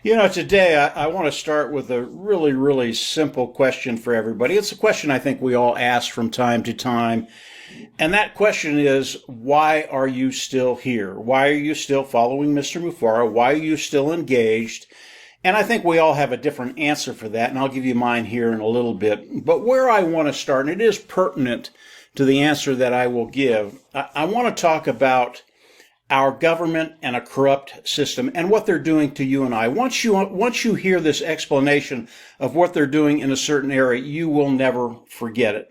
Today I want to start with a really, really simple question for everybody. It's a question I think we all ask from time to time. And that question is, why are you still here? Why are you still following Mr. Mufara? Why are you still engaged? And I think we all have a different answer for that, and I'll give you mine here in a little bit. But where I want to start, and it is pertinent to the answer that I will give, I want to talk about our government and a corrupt system and what they're doing to you and I. Once you hear this explanation of what they're doing in a certain area, you will never forget it.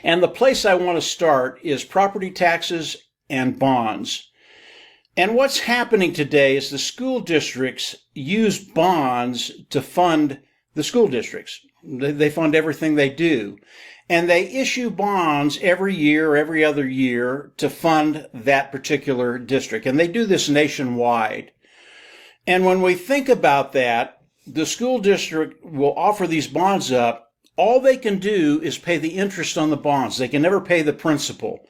And the place I want to start is property taxes and bonds. And what's happening today is the school districts use bonds to fund the school districts. They fund everything they do. And they issue bonds every year, every other year to fund that particular district. And they do this nationwide. And when we think about that, the school district will offer these bonds up. All they can do is pay the interest on the bonds. They can never pay the principal.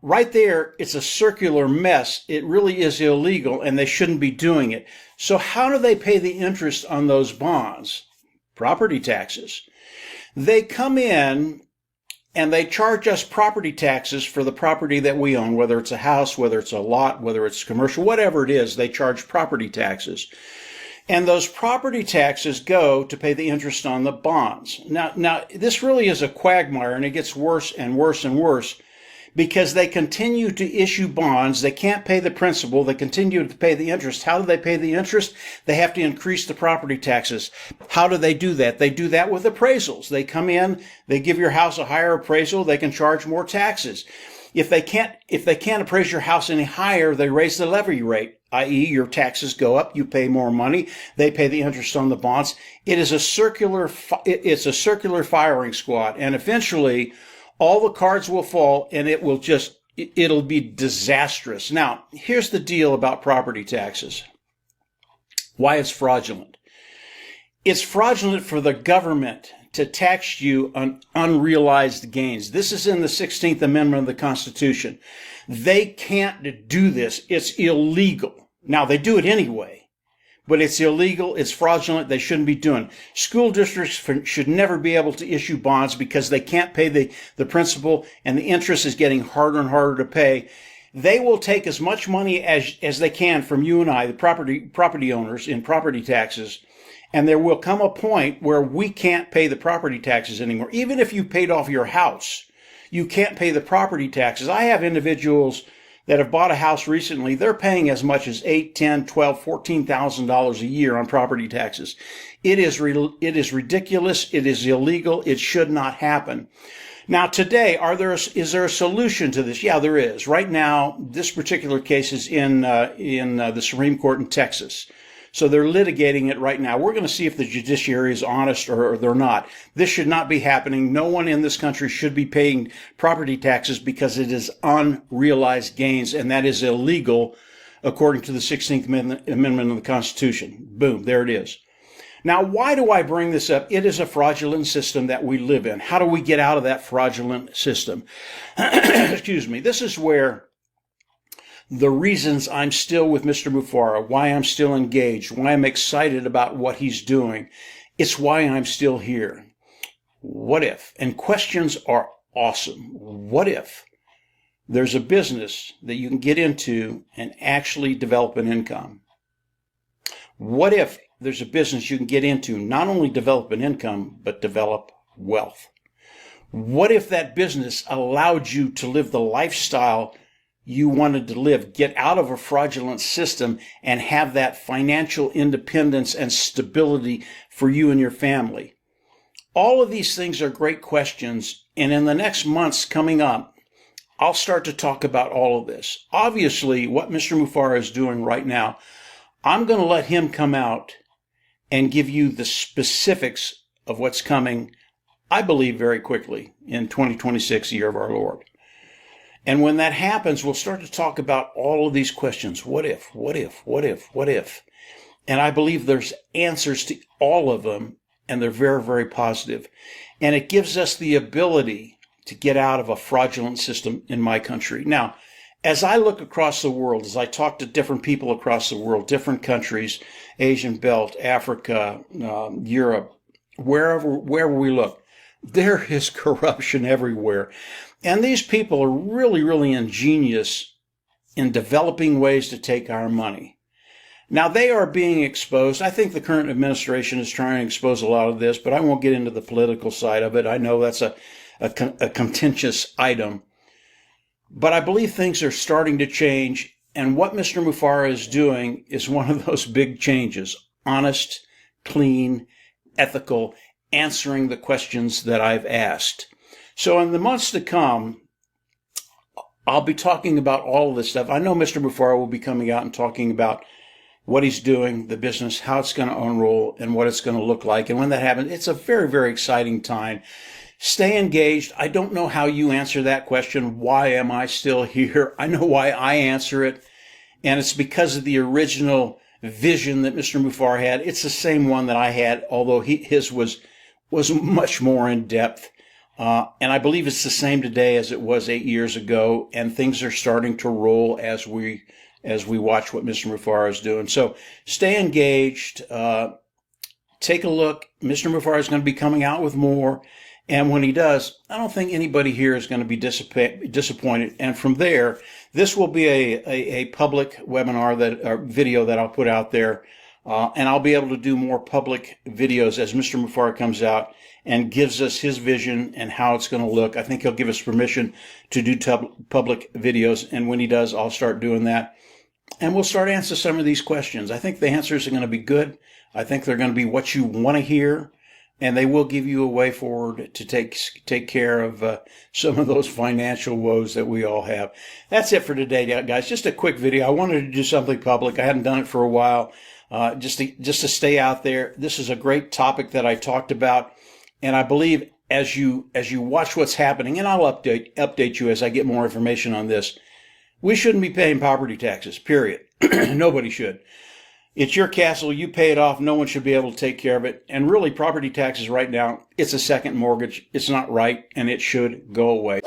Right there, it's a circular mess. It really is illegal, and they shouldn't be doing it. So how do they pay the interest on those bonds? Property taxes. They come in and they charge us property taxes for the property that we own, whether it's a house, whether it's a lot, whether it's commercial, whatever it is, they charge property taxes. And those property taxes go to pay the interest on the bonds. Now, this really is a quagmire, and it gets worse and worse and worse because they continue to issue bonds. They can't pay the principal. They continue to pay the interest. How do they pay the interest? They have to increase the property taxes. How do they do that? They do that with appraisals. They come in, they give your house a higher appraisal, they can charge more taxes. If they can't appraise your house any higher, they raise the levy rate, i.e. your taxes go up, you pay more money, they pay the interest on the bonds. It's a circular firing squad, and eventually all the cards will fall and it'll be disastrous. Now, here's the deal about property taxes. Why it's fraudulent. It's fraudulent for the government to tax you on unrealized gains. This is in the 16th Amendment of the Constitution. They can't do this. It's illegal. Now, they do it anyway, but it's illegal. It's fraudulent. They shouldn't be doing it. School districts should never be able to issue bonds because they can't pay the principal, and the interest is getting harder and harder to pay. They will take as much money as they can from you and I, the property owners, in property taxes. And there will come a point where we can't pay the property taxes anymore. Even if you paid off your house, you can't pay the property taxes. I have individuals that have bought a house recently. They're paying as much as $8, $10, $12, $14,000 a year on property taxes. It is ridiculous. It is illegal. It should not happen. Now, today, is there a solution to this? Yeah, there is. Right now, this particular case is in the Supreme Court in Texas. So they're litigating it right now. We're going to see if the judiciary is honest or they're not. This should not be happening. No one in this country should be paying property taxes because it is unrealized gains, and that is illegal according to the 16th Amendment of the Constitution. Boom, there it is. Now, why do I bring this up? It is a fraudulent system that we live in. How do we get out of that fraudulent system? Excuse me. This is where the reasons I'm still with Mr. Mufara, why I'm still engaged, why I'm excited about what he's doing. It's why I'm still here. What if? And questions are awesome. What if there's a business that you can get into and actually develop an income? What if there's a business you can get into, not only develop an income, but develop wealth? What if that business allowed you to live the lifestyle you wanted to live, get out of a fraudulent system and have that financial independence and stability for you and your family? All of these things are great questions, and in the next months coming up, I'll start to talk about all of this. Obviously, what Mr. Mufara is doing right now, I'm going to let him come out and give you the specifics of what's coming, I believe, very quickly in 2026, the year of our Lord. And when that happens, we'll start to talk about all of these questions. What if, what if, what if, what if? And I believe there's answers to all of them, and they're very, very positive. And it gives us the ability to get out of a fraudulent system in my country. Now, As I look across the world, as I talk to different people across the world, different countries, Asian Belt, Africa, Europe, wherever we look, there is corruption everywhere. And these people are really, really ingenious in developing ways to take our money. Now, they are being exposed. I think the current administration is trying to expose a lot of this, but I won't get into the political side of it. I know that's a contentious item. But I believe things are starting to change, and what Mr. Mufara is doing is one of those big changes. Honest, clean, ethical, answering the questions that I've asked. So in the months to come, I'll be talking about all of this stuff. I know Mr. Mufara will be coming out and talking about what he's doing, the business, how it's going to unroll, and what it's going to look like. And when that happens, it's a very, very exciting time. Stay engaged. I don't know how you answer that question. Why am I still here? I know why I answer it. And it's because of the original vision that Mr. Mufara had. It's the same one that I had, although his was much more in depth. And I believe it's the same today as it was 8 years ago. And things are starting to roll as we watch what Mr. Mufara is doing. So stay engaged. Take a look. Mr. Mufara is going to be coming out with more. And when he does, I don't think anybody here is going to be disappointed. And from there, this will be a public webinar or video that I'll put out there. And I'll be able to do more public videos as Mr. Mufara comes out and gives us his vision and how it's going to look. I think he'll give us permission to do public videos. And when he does, I'll start doing that. And we'll start answering some of these questions. I think the answers are going to be good. I think they're going to be what you want to hear. And they will give you a way forward to take care of some of those financial woes that we all have. That's it for today, guys. Just a quick video. I wanted to do something public. I hadn't done it for a while, just to stay out there. This is a great topic that I talked about, and I believe as you watch what's happening, and I'll update you as I get more information on this. We shouldn't be paying property taxes. Period. Nobody should. It's your castle. You pay it off. No one should be able to take care of it. And really, property taxes right now, it's a second mortgage. It's not right, and it should go away.